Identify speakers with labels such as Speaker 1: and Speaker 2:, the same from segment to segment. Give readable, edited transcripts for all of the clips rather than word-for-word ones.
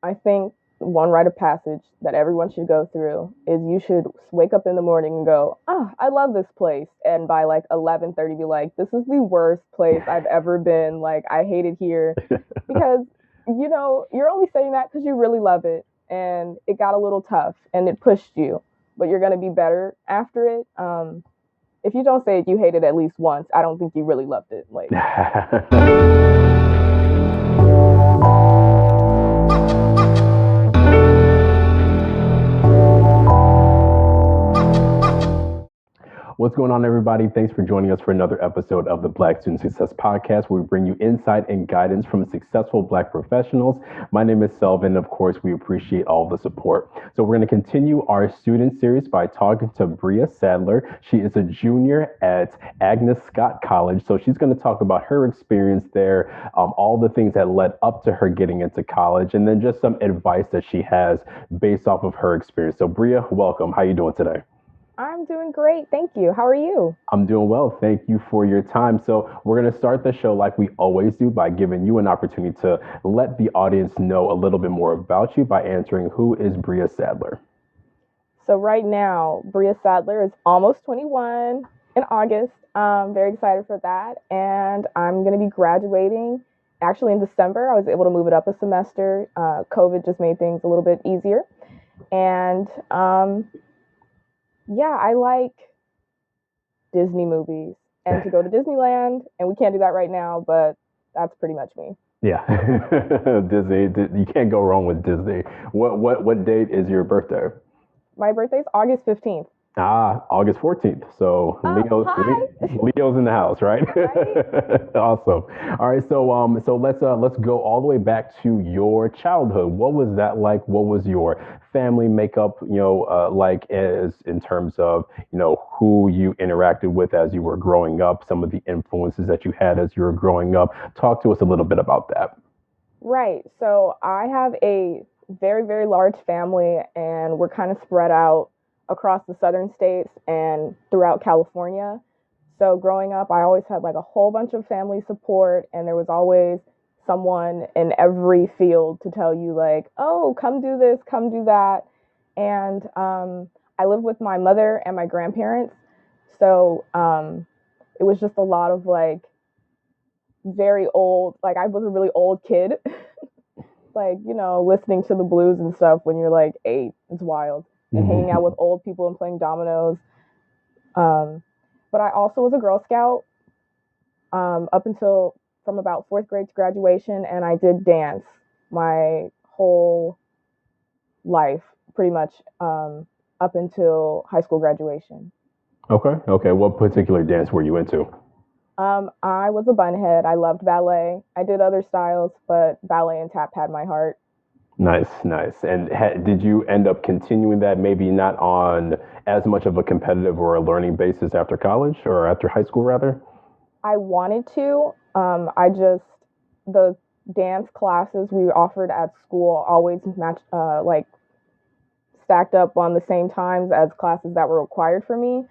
Speaker 1: I think one rite of passage that everyone should go through is you should wake up in the morning and go, "Oh, I love this place," and by like 11:30, be like, "This is the worst place I've ever been. Like, I hate it here," because you're only saying that because you really love it, and it got a little tough and it pushed you, but you're gonna be better after it. If you don't say it, you hate it at least once. I don't think you really loved it. Like,
Speaker 2: What's going on, everybody? Thanks for joining us for another episode of the Black Student Success Podcast, where we bring you insight and guidance from successful Black professionals. My name is Selvin. Of course, we appreciate all the support. So we're going to continue our student series by talking to Bria Sadler. She is a junior at Agnes Scott College. So she's going to talk about her experience there, all the things that led up to her getting into college, and then just some advice that she has based off of her experience. So Bria, welcome. How are you doing today?
Speaker 1: I'm doing great. Thank you. How are you?
Speaker 2: I'm doing well. Thank you for your time. So, we're going to start the show like we always do by giving you an opportunity to let the audience know a little bit more about you by answering who is Bria Sadler.
Speaker 1: So, right now, Bria Sadler is almost 21 in August. I'm very excited for that. And I'm going to be graduating actually in December. I was able to move it up a semester. COVID just made things a little bit easier. And yeah, I like Disney movies and to go to Disneyland, and we can't do that right now, but that's pretty much me.
Speaker 2: Yeah, Disney. You can't go wrong with Disney. What date is your birthday?
Speaker 1: My birthday's August 15th.
Speaker 2: August 14th. So Leo's in the house, right?
Speaker 1: Right.
Speaker 2: Awesome. All right. So let's go all the way back to your childhood. What was that like? What was your family makeup, like as in terms of, who you interacted with as you were growing up, some of the influences that you had as you were growing up. Talk to us a little bit about that.
Speaker 1: Right. So I have a very, very large family, and we're kind of spread out across the southern states and throughout California. So growing up, I always had like a whole bunch of family support, and there was always someone in every field to tell you like, oh, come do this, come do that. And I lived with my mother and my grandparents. So it was just a lot of like very old, like I was a really old kid, like, listening to the blues and stuff when you're like 8. It's wild. And hanging out with old people and playing dominoes. But I also was a Girl Scout up until from about 4th grade to graduation, and I did dance my whole life, pretty much up until high school graduation.
Speaker 2: Okay. What particular dance were you into?
Speaker 1: I was a bunhead. I loved ballet. I did other styles, but ballet and tap had my heart.
Speaker 2: Nice. And did you end up continuing that, maybe not on as much of a competitive or a learning basis after college or after high school, rather?
Speaker 1: I wanted to. The dance classes we offered at school always matched, like stacked up on the same times as classes that were required for me.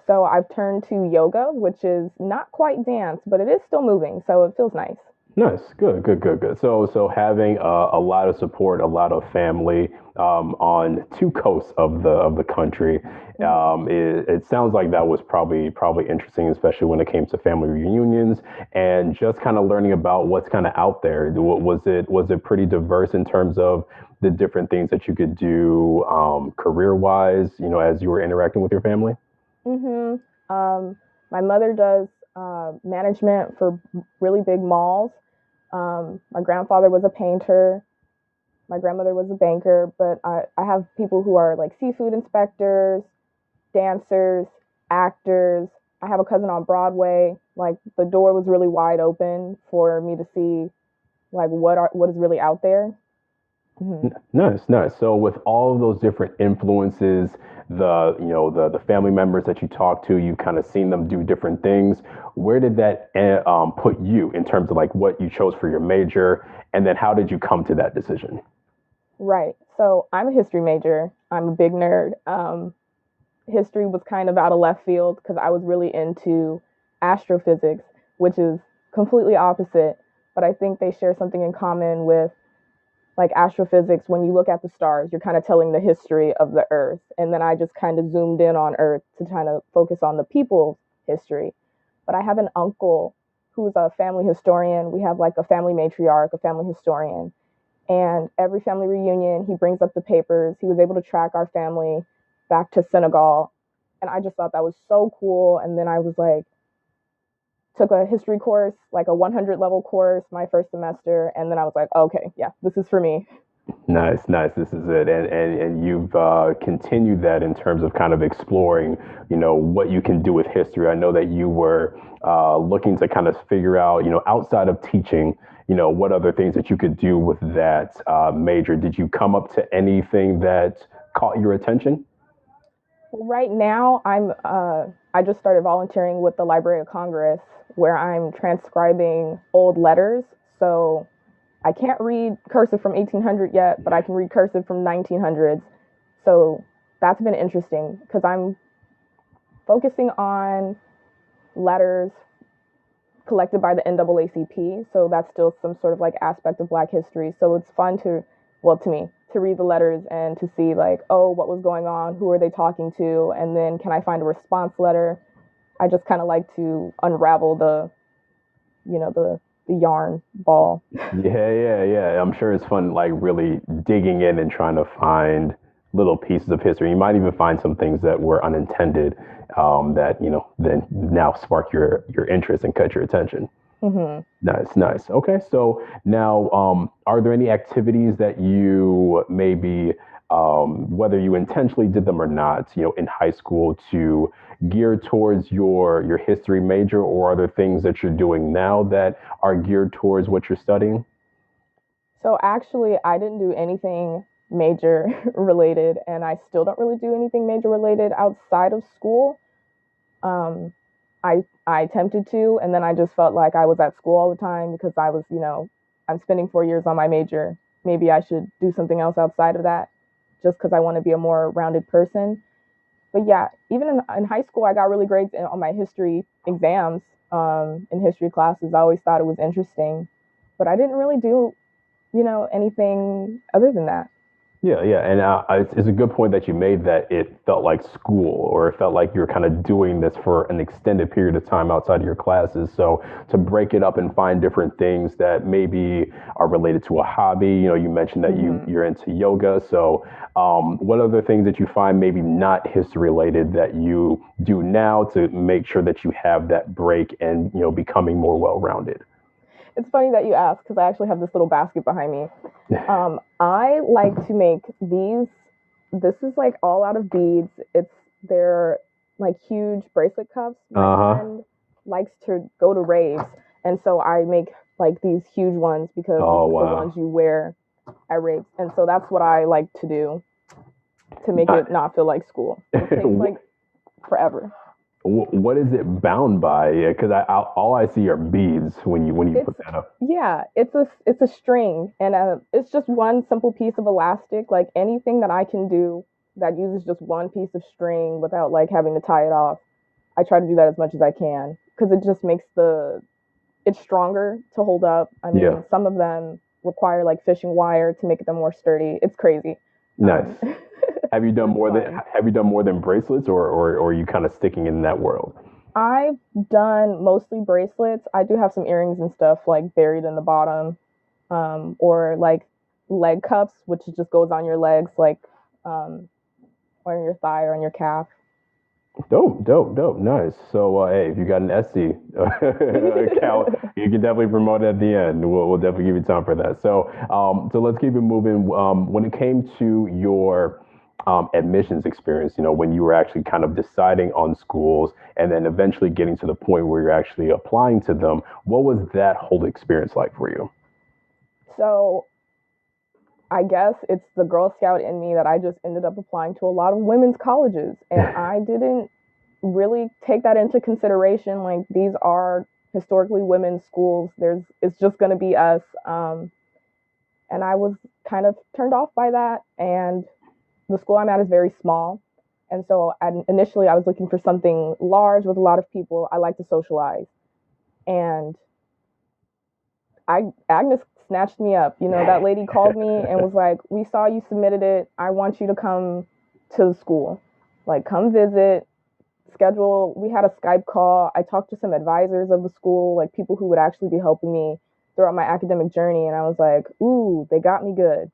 Speaker 1: So I've turned to yoga, which is not quite dance, but it is still moving, so it feels nice.
Speaker 2: Nice, good. So having a lot of support, a lot of family on two coasts of the country, it sounds like that was probably interesting, especially when it came to family reunions and just kind of learning about what's kind of out there. Was it pretty diverse in terms of the different things that you could do career wise, as you were interacting with your family?
Speaker 1: My mother does management for really big malls. My grandfather was a painter. My grandmother was a banker, but I have people who are like seafood inspectors, dancers, actors. I have a cousin on Broadway. Like the door was really wide open for me to see like what is really out there.
Speaker 2: Nice. So with all of those different influences, the family members that you talk to, you kind of seen them do different things. Where did that put you in terms of like what you chose for your major, and then how did you come to that decision?
Speaker 1: Right. So I'm a history major. I'm a big nerd. History was kind of out of left field because I was really into astrophysics, which is completely opposite, but I think they share something in common with like astrophysics, when you look at the stars, you're kind of telling the history of the Earth. And then I just kind of zoomed in on Earth to kind of focus on the people's history. But I have an uncle who's a family historian. We have like a family matriarch, a family historian. And every family reunion, he brings up the papers. He was able to track our family back to Senegal. And I just thought that was so cool. And then I was like, took a history course, like a 100 level course, my first semester. And then I was like, okay, yeah, this is for me.
Speaker 2: Nice, nice. This is it, and you've continued that in terms of kind of exploring, what you can do with history. I know that you were looking to kind of figure out, outside of teaching, what other things that you could do with that major. Did you come up to anything that caught your attention?
Speaker 1: Right now, I just started volunteering with the Library of Congress, where I'm transcribing old letters. So I can't read cursive from 1800 yet, but I can read cursive from 1900s. So that's been interesting because I'm focusing on letters collected by the NAACP. So that's still some sort of like aspect of Black history. So it's fun to, well, to me, to read the letters and to see like, oh, what was going on? Who are they talking to? And then can I find a response letter? I just kind of like to unravel the yarn ball.
Speaker 2: Yeah. I'm sure it's fun, like really digging in and trying to find little pieces of history. You might even find some things that were unintended that then now spark your interest and cut your attention.
Speaker 1: Mm-hmm.
Speaker 2: Nice, nice. Okay, so now, are there any activities that you maybe, whether you intentionally did them or not, in high school to gear towards your history major, or are there things that you're doing now that are geared towards what you're studying?
Speaker 1: So actually, I didn't do anything major related, and I still don't really do anything major related outside of school. Um, I attempted to, and then I just felt like I was at school all the time because I was, I'm spending 4 years on my major. Maybe I should do something else outside of that, just because I want to be a more rounded person. But yeah, even in high school, I got really grades on my history exams, in history classes. I always thought it was interesting, but I didn't really do, anything other than that.
Speaker 2: Yeah, and it's a good point that you made that it felt like school, or it felt like you were kind of doing this for an extended period of time outside of your classes. So to break it up and find different things that maybe are related to a hobby. You mentioned that
Speaker 1: Mm-hmm.
Speaker 2: you're into yoga. So what other things that you find maybe not history related that you do now to make sure that you have that break and becoming more well rounded?
Speaker 1: It's funny that you ask because I actually have this little basket behind me. I like to make these. This is like all out of beads. They're like huge bracelet cuffs. My
Speaker 2: Uh huh.
Speaker 1: friend likes to go to raves, and so I make like these huge ones because this
Speaker 2: Oh
Speaker 1: is the ones
Speaker 2: wow.
Speaker 1: you wear at raves, and so that's what I like to do to make it not feel like school. It takes like forever.
Speaker 2: What is it bound by? Because all I see are beads when you
Speaker 1: It's
Speaker 2: put that up.
Speaker 1: yeah, it's a string, and it's just one simple piece of elastic. Like anything that I can do that uses just one piece of string without like having to tie it off, I try to do that as much as I can because it just makes it's stronger to hold up. I
Speaker 2: Yeah,
Speaker 1: mean, some of them require like fishing wire to make them more sturdy. It's crazy.
Speaker 2: nice. Have you done
Speaker 1: It's
Speaker 2: more than
Speaker 1: fun.
Speaker 2: have you done more than bracelets, or are you kind of sticking in that world?
Speaker 1: I've done mostly bracelets. I do have some earrings and stuff like buried in the bottom, or like leg cuffs, which just goes on your legs, like um, or on your thigh or on your calf.
Speaker 2: Dope. Nice. So, hey, if you got an Etsy account, you can definitely promote it at the end. We'll definitely give you time for that. So let's keep it moving. When it came to your admissions experience, when you were actually kind of deciding on schools and then eventually getting to the point where you're actually applying to them, what was that whole experience like for you?
Speaker 1: So I guess it's the Girl Scout in me that I just ended up applying to a lot of women's colleges, and I didn't really take that into consideration. Like these are historically women's schools. It's just going to be us, and I was kind of turned off by that. And the school I'm at is very small, and so initially I was looking for something large with a lot of people. I like to socialize, and Agnes snatched me up. That lady called me and was like, "We saw you submitted it. I want you to come to the school. Like, come visit, schedule." We had a Skype call. I talked to some advisors of the school, like people who would actually be helping me throughout my academic journey. And I was like, ooh, they got me good.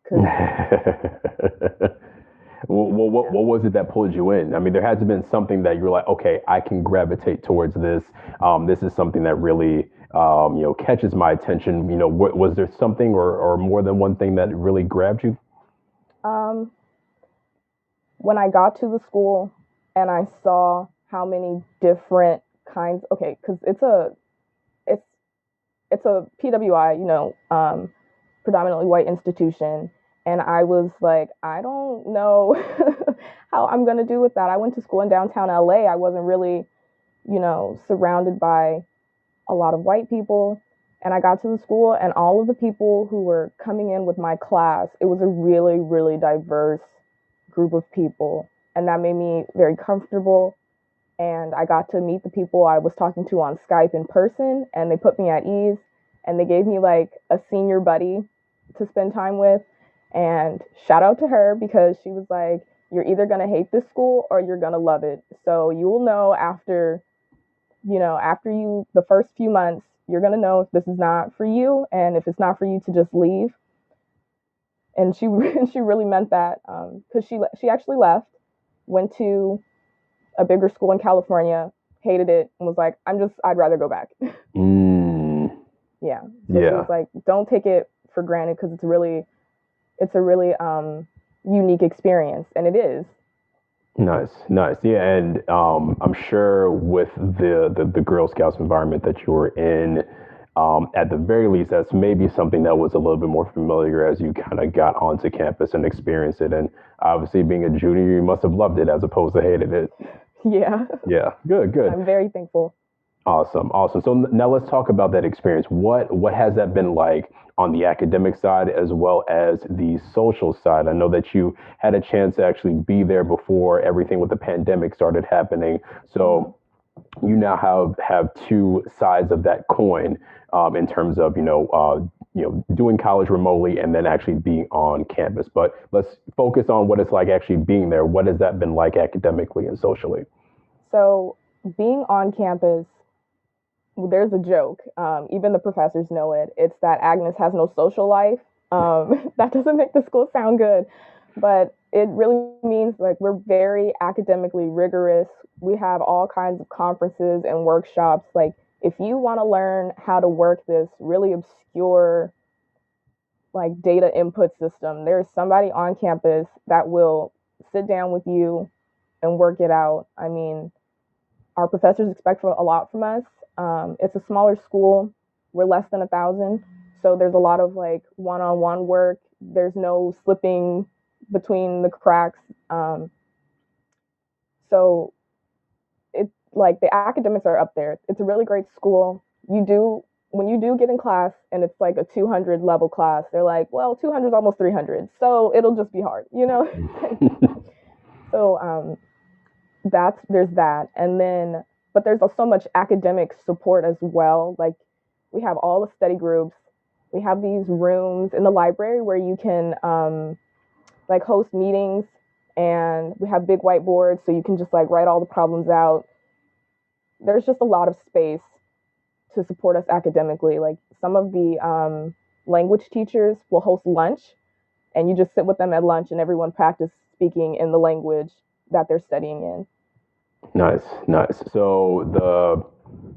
Speaker 2: What was it that pulled you in? I mean, there had to have been something that you were like, okay, I can gravitate towards this. This is something that really, catches my attention. Was there something or more than one thing that really grabbed you?
Speaker 1: When I got to the school and I saw how many different kinds, okay, because it's a PWI, predominantly white institution. And I was like, I don't know how I'm going to do with that. I went to school in downtown LA. I wasn't really, surrounded by a lot of white people. And I got to the school, and all of the people who were coming in with my class, it was a really, really diverse group of people. And that made me very comfortable. And I got to meet the people I was talking to on Skype in person, and they put me at ease. And they gave me like a senior buddy to spend time with. And shout out to her, because she was like, "You're either going to hate this school or you're going to love it. So you will know after the first few months, you're going to know if this is not for you, and if it's not for you, to just leave." And she really meant that, because she actually left, went to a bigger school in California, hated it, and was like, I'd rather go back. Yeah. So she was like, don't take it for granted, because it's a really unique experience, and it is.
Speaker 2: Nice. Yeah, and I'm sure with the Girl Scouts environment that you were in, at the very least, that's maybe something that was a little bit more familiar as you kind of got onto campus and experienced it. And obviously, being a junior, you must have loved it as opposed to hated it.
Speaker 1: Yeah.
Speaker 2: Yeah. Good.
Speaker 1: I'm very thankful.
Speaker 2: Awesome. So now let's talk about that experience. What has that been like on the academic side as well as the social side? I know that you had a chance to actually be there before everything with the pandemic started happening. So you now have two sides of that coin, in terms of doing college remotely and then actually being on campus. But let's focus on what it's like actually being there. What has that been like academically and socially?
Speaker 1: So being on campus, there's a joke. Even the professors know it. It's that Agnes has no social life. That doesn't make the school sound good, but it really means like we're very academically rigorous. We have all kinds of conferences and workshops. Like, if you want to learn how to work this really obscure like data input system, there's somebody on campus that will sit down with you and work it out. I mean, our professors expect a lot from us. It's a smaller school. We're less than 1,000. So there's a lot of like one-on-one work. There's no slipping between the cracks. So it's like the academics are up there. It's a really great school. When you do get in class and it's like a 200 level class, they're like, well, 200 is almost 300. So it'll just be hard, So there's that. And then, but there's so much academic support as well. Like, we have all the study groups. We have these rooms in the library where you can like host meetings, and we have big whiteboards so you can just like write all the problems out. There's just a lot of space to support us academically. Like, some of the language teachers will host lunch, and you just sit with them at lunch and everyone practice speaking in the language that they're studying in.
Speaker 2: Nice. So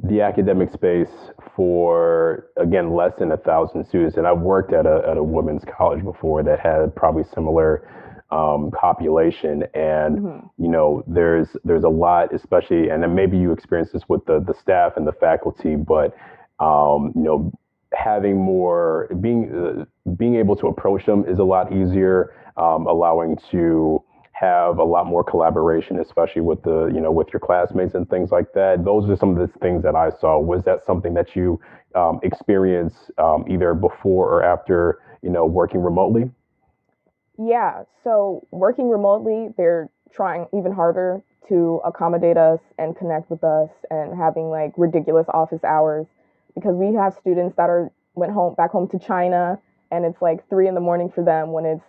Speaker 2: the academic space for, again, less than 1,000 students, and I've worked at a women's college before that had probably similar population, and there's a lot, especially, and then maybe you experience this with the staff and the faculty, but having more being able to approach them is a lot easier, allowing to have a lot more collaboration, especially with with your classmates and things like that. Those are some of the things that I saw. Was that something that you experienced either before or after working remotely?
Speaker 1: Yeah. So working remotely, they're trying even harder to accommodate us and connect with us, and having like ridiculous office hours, because we have students that are went back home to China, and it's like 3 in the morning for them when it's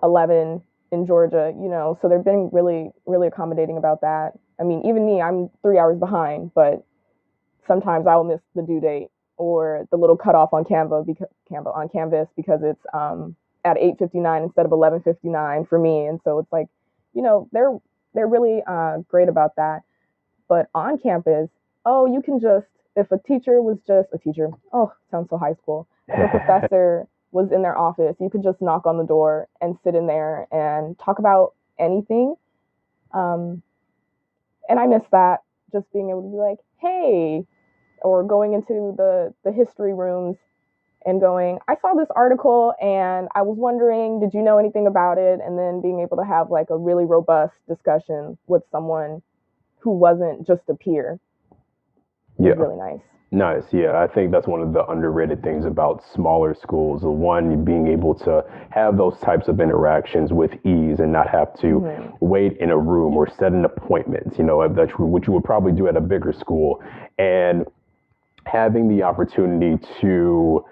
Speaker 1: 11 in Georgia, so they've been really, really accommodating about that. I mean, even me, I'm 3 hours behind, but sometimes I will miss the due date or the little cutoff on Canvas because it's at 8:59 instead of 11:59 for me, and so it's like, they're really great about that. But on campus, oh, you can just, if a teacher was just a teacher, oh, sounds so high school. If a professor was in their office, you could just knock on the door and sit in there and talk about anything. And I miss that, just being able to be like, hey, or going into the history rooms and going, I saw this article and I was wondering, did you know anything about it? And then being able to have like a really robust discussion with someone who wasn't just a peer. Was really nice.
Speaker 2: Nice. Yeah, I think that's one of the underrated things about smaller schools. One, being able to have those types of interactions with ease and not have to wait in a room or set an appointment, which you would probably do at a bigger school. And having the opportunity to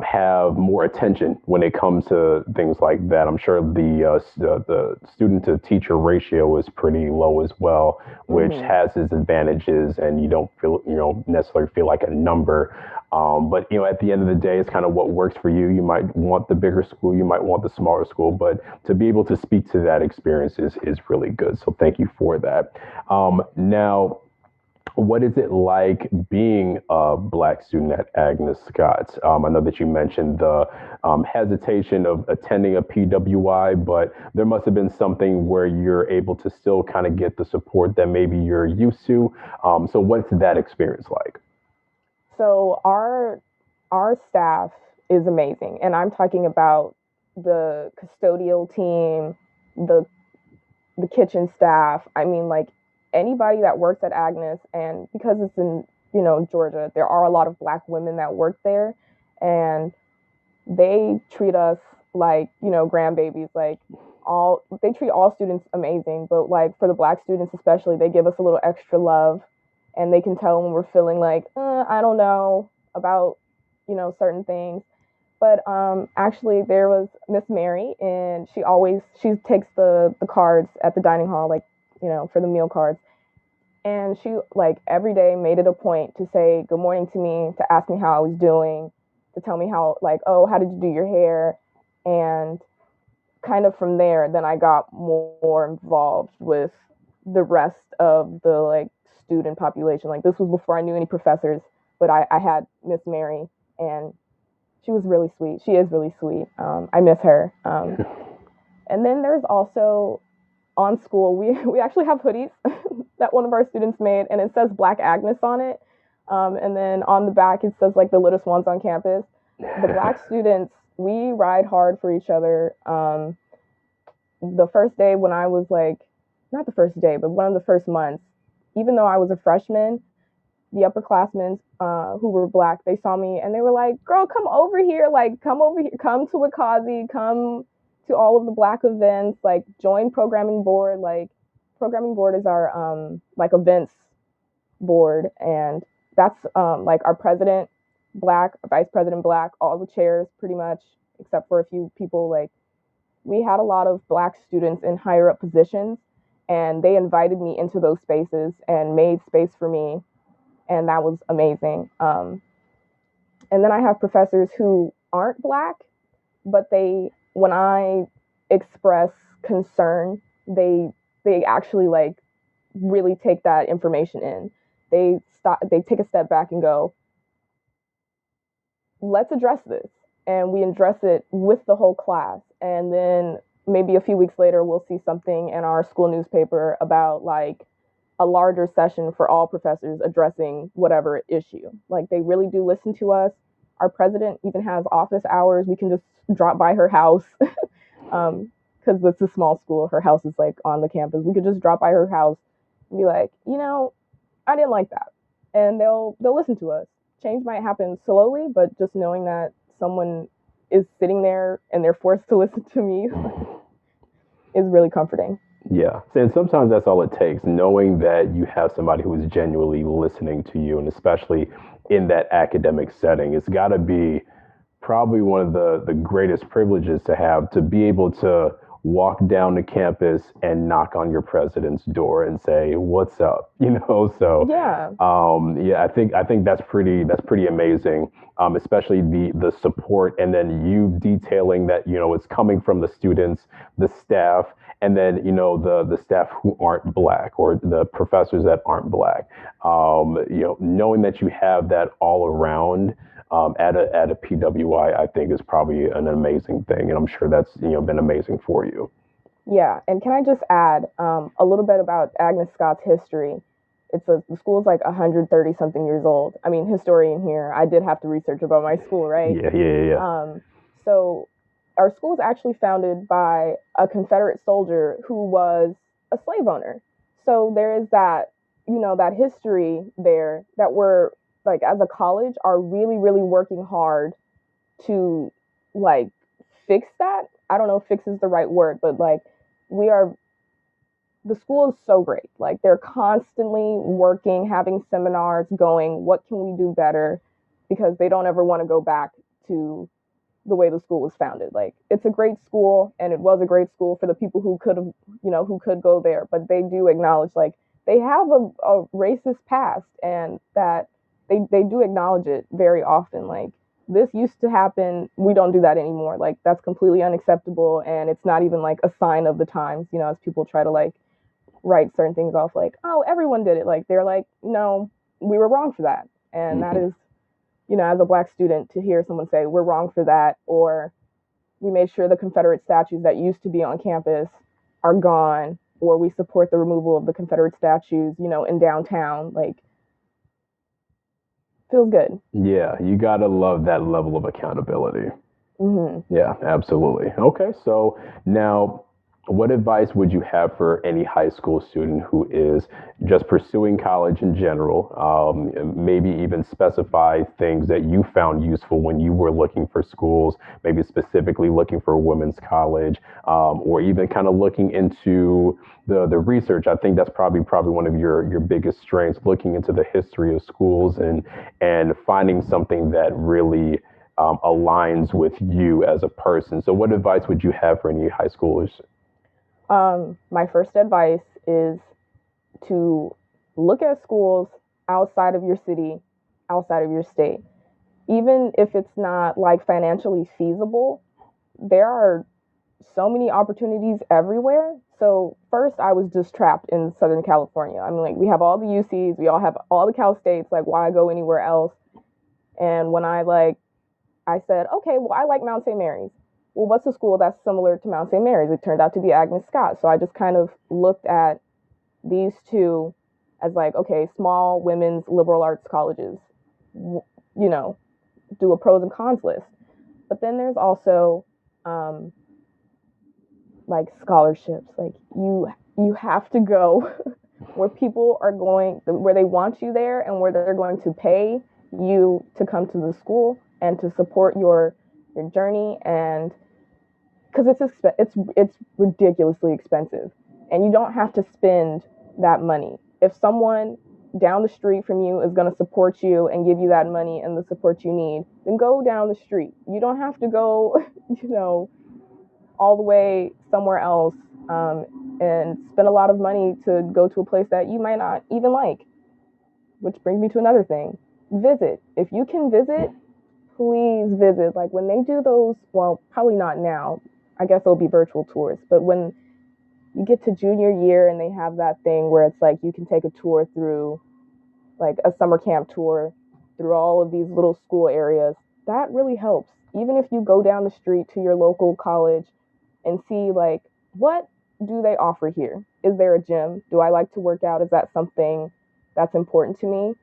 Speaker 2: have more attention when it comes to things like that. I'm sure the student to teacher ratio is pretty low as well, which has its advantages, and you don't necessarily feel like a number. But at the end of the day, it's kind of what works for you. You might want the bigger school, you might want the smaller school, but to be able to speak to that experience is really good. So thank you for that. Now, what is it like being a Black student at Agnes Scott? I know that you mentioned the hesitation of attending a PWI, but there must have been something where you're able to still kind of get the support that maybe you're used to. So what's that experience like?
Speaker 1: So our staff is amazing, and I'm talking about the custodial team, the kitchen staff. I mean, like, anybody that works at Agnes, and because it's in, Georgia, there are a lot of Black women that work there, and they treat us like, grandbabies. Like, they treat all students amazing, but like for the Black students especially, they give us a little extra love, and they can tell when we're feeling like, I don't know about, certain things. But actually, there was Miss Mary, and she takes the cards at the dining hall, like, for the meal cards. And she, like, every day made it a point to say good morning to me, to ask me how I was doing, to tell me how, like, oh, how did you do your hair? And kind of from there, then I got more involved with the rest of the, like, student population. Like, this was before I knew any professors, but I had Miss Mary, and she was really sweet. She is really sweet. I miss her. And then there's also, on school, we actually have hoodies that one of our students made, and it says Black Agnes on it. And then on the back, it says, like, the littest ones on campus. The Black students, we ride hard for each other. The first day when I was, like, not the first day, but one of the first months, even though I was a freshman, the upperclassmen who were Black, they saw me and they were like, girl, come over here. Like, come over here. Come to Wakazi. Come to all of the Black events. Like, join programming board. Like, programming board is our, like, events board. And that's, like, our president Black, our vice president Black, all the chairs pretty much, except for a few people. Like, we had a lot of Black students in higher up positions, and they invited me into those spaces and made space for me. And that was amazing. And then I have professors who aren't Black, but when I express concern, they actually, like, really take that information in. They take a step back and go, let's address this. And we address it with the whole class. And then maybe a few weeks later, we'll see something in our school newspaper about, like, a larger session for all professors addressing whatever issue. Like, they really do listen to us. Our president even has office hours. We can just drop by her house because it's a small school. Her house is, like, on the campus. We could just drop by her house and be like, I didn't like that. And they'll listen to us. Change might happen slowly, but just knowing that someone is sitting there and they're forced to listen to me is really comforting.
Speaker 2: Yeah. And sometimes that's all it takes, knowing that you have somebody who is genuinely listening to you, and especially in that academic setting. It's got to be probably one of the greatest privileges to have, to be able to walk down the campus and knock on your president's door and say, "What's up?" So
Speaker 1: Yeah.
Speaker 2: yeah, I think that's pretty amazing. Especially the support, and then you detailing that it's coming from the students, the staff, and then the staff who aren't black, or the professors that aren't black. Knowing that you have that all around at a PWI, I think is probably an amazing thing, and I'm sure that's been amazing for you.
Speaker 1: Yeah, and can I just add a little bit about Agnes Scott's history? The school's like 130 something years old. I mean, historian here. I did have to research about my school, right?
Speaker 2: Yeah.
Speaker 1: Um, so our school is actually founded by a Confederate soldier who was a slave owner. So there is that, that history there that we're like as a college are really, really working hard to like fix that. I don't know if fix is the right word, but like we are the school is so great. Like they're constantly working, having seminars going, what can we do better? Because they don't ever want to go back to the way the school was founded. Like it's a great school and it was a great school for the people who could have, who could go there, but they do acknowledge like they have a racist past and that they do acknowledge it very often. Like this used to happen. We don't do that anymore. Like that's completely unacceptable. And it's not even like a sign of the times, as people try to like write certain things off like, oh, everyone did it. Like they're like, no, we were wrong for that. And that is, as a black student to hear someone say we're wrong for that, or we made sure the Confederate statues that used to be on campus are gone, or we support the removal of the Confederate statues, in downtown, like feels good.
Speaker 2: Yeah, you gotta love that level of accountability.
Speaker 1: Hmm.
Speaker 2: Yeah, absolutely. Okay, so now, what advice would you have for any high school student who is just pursuing college in general? Maybe even specify things that you found useful when you were looking for schools, maybe specifically looking for a women's college, or even kind of looking into the research. I think that's probably one of your biggest strengths, looking into the history of schools and finding something that really aligns with you as a person. So, what advice would you have for any high schoolers?
Speaker 1: My first advice is to look at schools outside of your city, outside of your state. Even if it's not like financially feasible, there are so many opportunities everywhere. So first I was just trapped in Southern California. I mean, like we have all the UCs, we all have all the Cal States, like why go anywhere else? And when I said, okay, well, I like Mount St. Mary's. Well, what's a school that's similar to Mount St. Mary's? It turned out to be Agnes Scott. So I just kind of looked at these two as like, okay, small women's liberal arts colleges, do a pros and cons list. But then there's also um, like scholarships. Like you have to go where people are going, where they want you there, and where they're going to pay you to come to the school and to support your journey. And because it's ridiculously expensive, and you don't have to spend that money. If someone down the street from you is going to support you and give you that money and the support you need, then go down the street. You don't have to go, all the way somewhere else and spend a lot of money to go to a place that you might not even like. Which brings me to another thing: visit. If you can visit, please visit. Like when they do those, well, probably not now. I guess it'll be virtual tours. But when you get to junior year and they have that thing where it's like you can take a tour through, like a summer camp tour through all of these little school areas, that really helps. Even if you go down the street to your local college and see, like, what do they offer here? Is there a gym? Do I like to work out? Is that something that's important to me?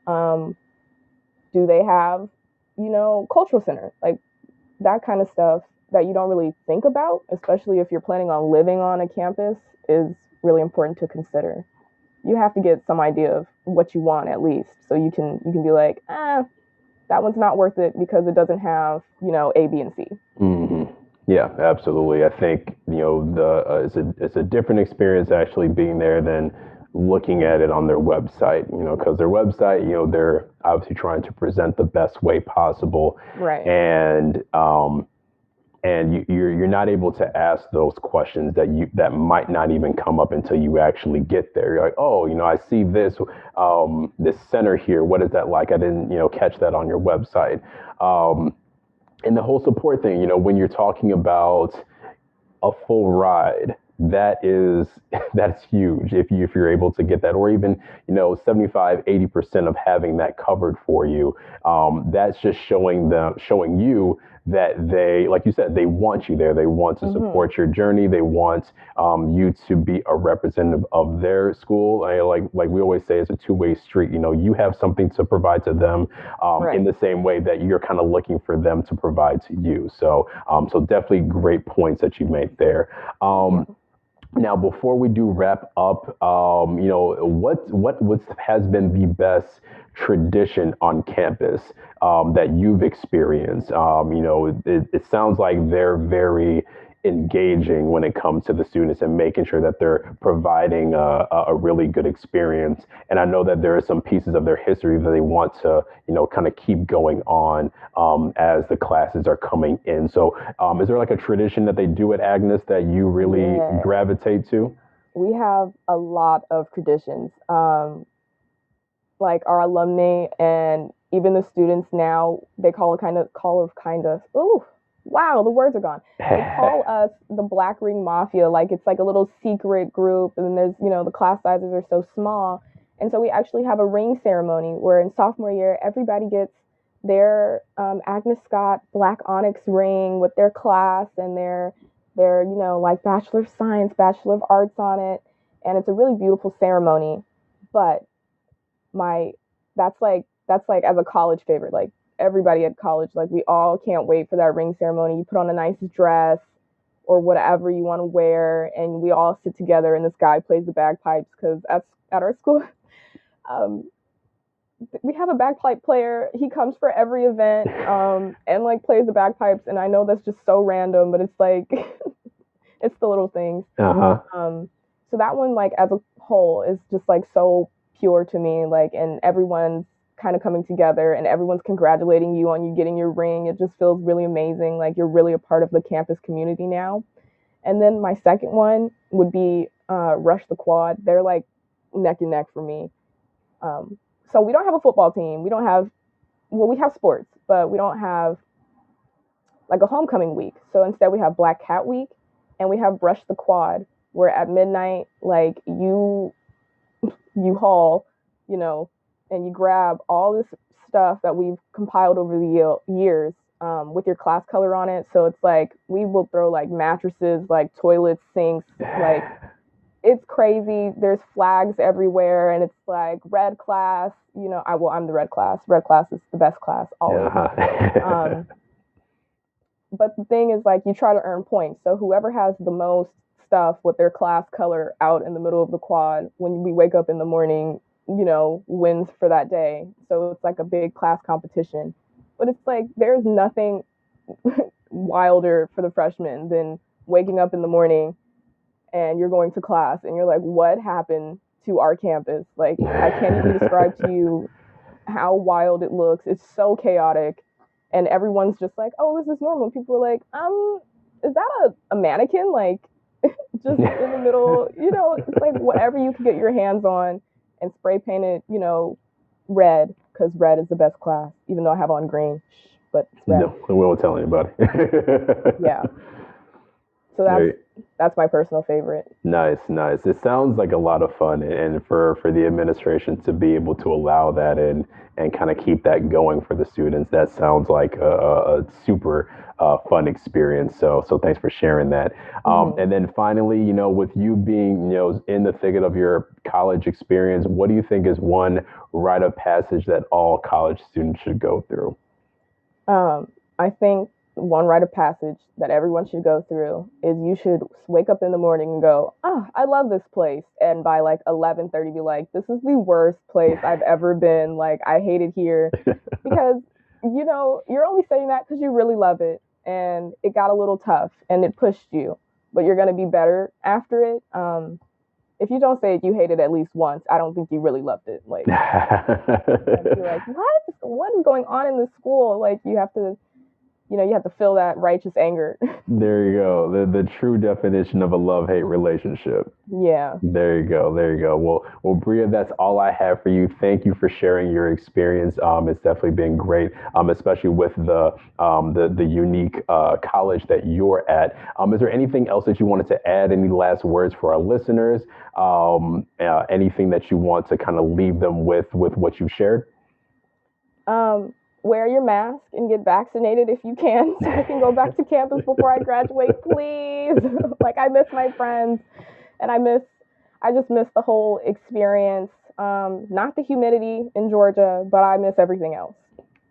Speaker 1: Um, do they have, cultural center? Like that kind of stuff that you don't really think about, especially if you're planning on living on a campus, is really important to consider. You have to get some idea of what you want at least, so you can be like, that one's not worth it because it doesn't have, A, B, and C.
Speaker 2: Hmm. Yeah, absolutely. I think it's a different experience actually being there than looking at it on their website, because their website, they're obviously trying to present the best way possible.
Speaker 1: Right.
Speaker 2: And you're not able to ask those questions that might not even come up until you actually get there. You're like, oh, I see this center here. What is that like? I didn't, catch that on your website. And the whole support thing, when you're talking about a full ride, that's huge if you're able to get that, or even 75-80% of having that covered for you. That's just showing you that they, like you said, they want you there. They want to support your journey. They want you to be a representative of their school. Like we always say, it's a two-way street. You have something to provide to them in the same way that you're kind of looking for them to provide to you. So definitely great points that you made there. Now, before we do wrap up, what has been the best tradition on campus that you've experienced? It sounds like they're very engaging when it comes to the students and making sure that they're providing a really good experience. And I know that there are some pieces of their history that they want to, kind of keep going on as the classes are coming in. So is there like a tradition that they do at Agnes that you really gravitate to?
Speaker 1: We have a lot of traditions. Like our alumni and even the students now, they call it ooh, wow, the words are gone. They call us the Black Ring Mafia. Like it's like a little secret group, and then there's, the class sizes are so small. And so we actually have a ring ceremony where in sophomore year, everybody gets their Agnes Scott Black Onyx ring with their class and their like Bachelor of Science, Bachelor of Arts on it. And it's a really beautiful ceremony. But that's like as a college favorite, like everybody at college, like we all can't wait for that ring ceremony. You put on a nice dress or whatever you want to wear, and we all sit together and this guy plays the bagpipes, because at our school, we have a bagpipe player. He comes for every event and like plays the bagpipes. And I know that's just so random, but it's like, it's the little things. So that one, like as a whole, is just like so pure to me, like, and everyone's kind of coming together and everyone's congratulating you on you getting your ring. It just feels really amazing. Like you're really a part of the campus community now. And then my second one would be Rush the Quad. They're like neck and neck for me. So we don't have a football team. We have sports, but we don't have like a homecoming week. So instead we have Black Cat Week and we have Rush the Quad, where at midnight, like you haul, and you grab all this stuff that we've compiled over the years with your class color on it. So it's like we will throw like mattresses, like toilets, sinks, like it's crazy. There's flags everywhere, and it's like red class. I'm the red class. Red class is the best class always. But the thing is, like, you try to earn points. So whoever has the most stuff with their class color out in the middle of the quad, when we wake up in the morning, wins for that day. So it's like a big class competition. But it's like there's nothing wilder for the freshmen than waking up in the morning and you're going to class and you're like, what happened to our campus? Like, I can't even describe to you how wild it looks. It's so chaotic. And everyone's just like, oh, this is normal. People are like, is that a mannequin? Like, just in the middle, it's like whatever you can get your hands on and spray paint it, red, because red is the best class, even though I have on green, but it's red.
Speaker 2: No, we won't tell anybody.
Speaker 1: Yeah. So that's my personal favorite.
Speaker 2: Nice. It sounds like a lot of fun, and for the administration to be able to allow that and kind of keep that going for the students, that sounds like a super fun experience. So thanks for sharing that. And then finally, with you being, in the thicket of your college experience, what do you think is one rite of passage that all college students should go through?
Speaker 1: I think one rite of passage that everyone should go through is you should wake up in the morning and go, I love this place. And by like 11:30 be like, this is the worst place I've ever been. Like, I hate it here. Because, you're only saying that because you really love it. And it got a little tough and it pushed you. but you're going to be better after it. If you don't say it, you hate it at least once, I don't think you really loved it. Like, you're like, what is going on in this school? Like, you have to feel that righteous anger.
Speaker 2: There you go. The true definition of a love-hate relationship.
Speaker 1: Yeah.
Speaker 2: There you go. There you go. Well, Bria, that's all I have for you. Thank you for sharing your experience. It's definitely been great, especially with the unique college that you're at. Is there anything else that you wanted to add? Any last words for our listeners? Anything that you want to kind of leave them with what you've shared?
Speaker 1: Wear your mask and get vaccinated if you can, so I can go back to campus before I graduate, please. Like, I miss my friends, and I just miss the whole experience. Not the humidity in Georgia, but I miss everything else.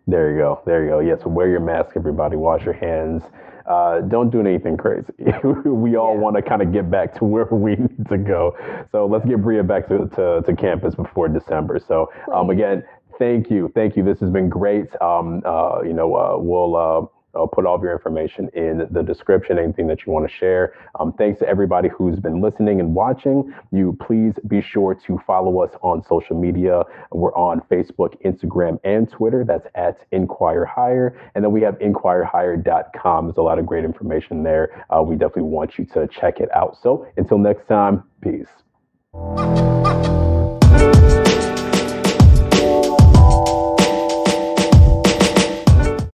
Speaker 2: There you go. There you go. Yes, wear your mask, everybody. Wash your hands. Don't do anything crazy. We all want to kind of get back to where we need to go. So let's get Bria back to campus before December. So again, thank you. This has been great. We'll put all of your information in the description, anything that you want to share. Thanks to everybody who's been listening and watching. You please be sure to follow us on social media. We're on Facebook, Instagram, and Twitter. That's at InQuire Hire. And then we have InQuireHire.com. There's a lot of great information there. We definitely want you to check it out. So until next time, peace.